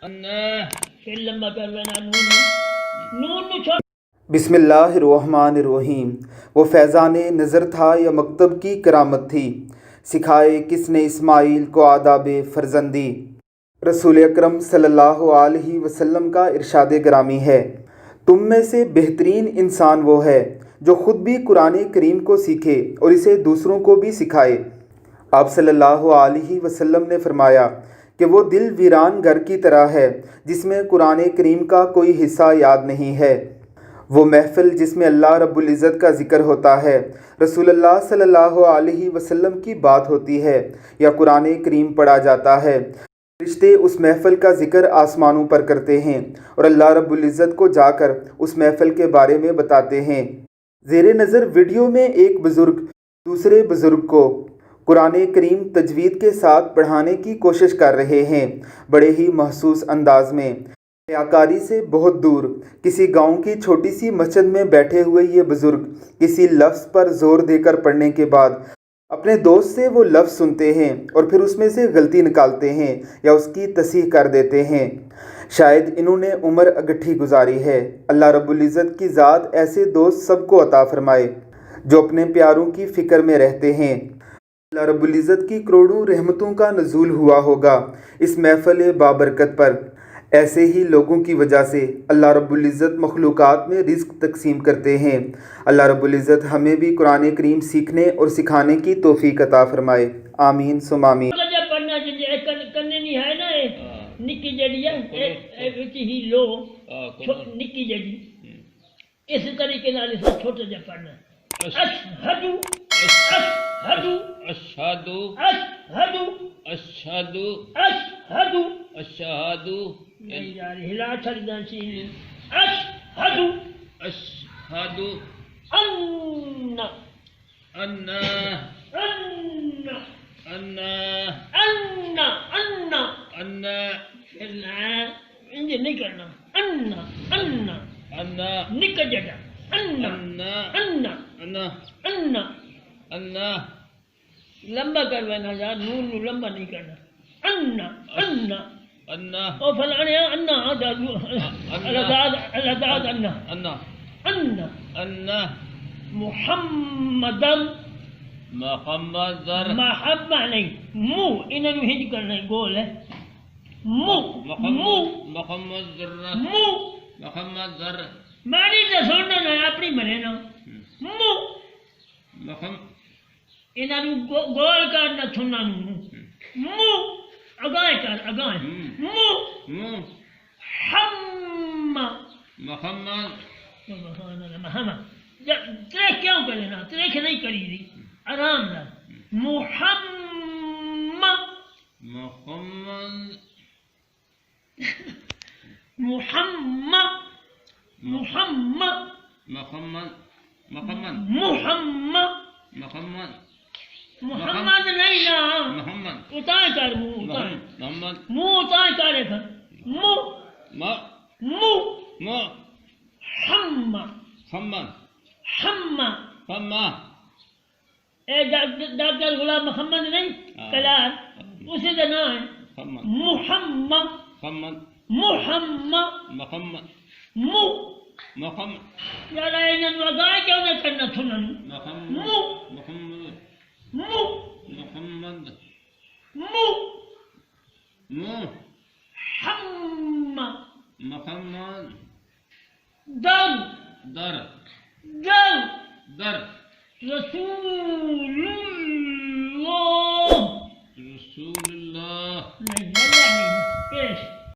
پھر لمبا کر لینا نون چھوڑ. بسم اللہ الرحمن الرحیم. وہ فیضان نظر تھا یا مکتب کی کرامت تھی، سکھائے کس نے اسماعیل کو آداب فرزندی. رسول اکرم صلی اللہ علیہ وسلم کا ارشاد گرامی ہے، تم میں سے بہترین انسان وہ ہے جو خود بھی قرآن کریم کو سیکھے اور اسے دوسروں کو بھی سکھائے. آپ صلی اللہ علیہ وسلم نے فرمایا کہ وہ دل ویران گھر کی طرح ہے جس میں قرآن کریم کا کوئی حصہ یاد نہیں ہے. وہ محفل جس میں اللہ رب العزت کا ذکر ہوتا ہے، رسول اللہ صلی اللہ علیہ وسلم کی بات ہوتی ہے یا قرآن کریم پڑھا جاتا ہے، فرشتے اس محفل کا ذکر آسمانوں پر کرتے ہیں اور اللہ رب العزت کو جا کر اس محفل کے بارے میں بتاتے ہیں. زیر نظر ویڈیو میں ایک بزرگ دوسرے بزرگ کو قرآن کریم تجوید کے ساتھ پڑھانے کی کوشش کر رہے ہیں. بڑے ہی محسوس انداز میں، ریاکاری سے بہت دور، کسی گاؤں کی چھوٹی سی مسجد میں بیٹھے ہوئے یہ بزرگ کسی لفظ پر زور دے کر پڑھنے کے بعد اپنے دوست سے وہ لفظ سنتے ہیں اور پھر اس میں سے غلطی نکالتے ہیں یا اس کی تصحیح کر دیتے ہیں. شاید انہوں نے عمر اگٹھی گزاری ہے. اللہ رب العزت کی ذات ایسے دوست سب کو عطا فرمائے جو اپنے پیاروں کی فکر میں رہتے ہیں. اللہ رب العزت کی کروڑوں رحمتوں کا نزول ہوا ہوگا اس محفل بابرکت پر. ایسے ہی لوگوں کی وجہ سے اللہ رب العزت مخلوقات میں رزق تقسیم کرتے ہیں. اللہ رب العزت ہمیں بھی قرآن کریم سیکھنے اور سکھانے کی توفیق عطا فرمائے. آمین ثم آمین. پڑھنا کرنے نہیں ہے نا، نکی جڑی ہے ہی لو نکی جڑی، اس طریقے نال چھوٹا جا پڑھنا. اشہدو اشہدو اشہدو اشہدو اشہدو اشہدو اشہدو نہیں یار ہلا چھڑنا سی. اشہدو اشہدو ان ان ان ان ان ان ان انج نہیں کرنا. ان ان ان نکل جڑا ان ان ان ان ان لمبا کر لینا یار، نون نو لمبا نہیں کرنا. ان ان ان او فلانے ان الاداد ان ان ان ان محمد محمد محمد نہیں مو انہاں نو ہج کرنا گول ہے. مو مو محمد ذرہ مو محمد ذرہ ماری تے سننا نہ اپنی مرے نا. مو محمد انہاں نو گول کرنا تھنا نو مو اگائے کر اگائے. مو مو حم محمد سبحان اللہ محمد ترے کیوں کر لینا، ترے کہ نہیں کری دی آرام نال. محمد محمد محمد محمد محمد محمد محمد محمد محمد نہیں نا محمد اتائے کر منہ محمد منہ اتائے کرے کر منہ منہ منہ حم حم حم حم اے ڈاکٹر غلام محمد نہیں کلار اسی کا نام ہے محمد محمد محمد محمد مو محمد یار انہوں لگائے کیوں نہ کرنا تھنا مو محمد مو محمد مو مو حم محمد در در در در رسول اللہ رسول اللہ نہیں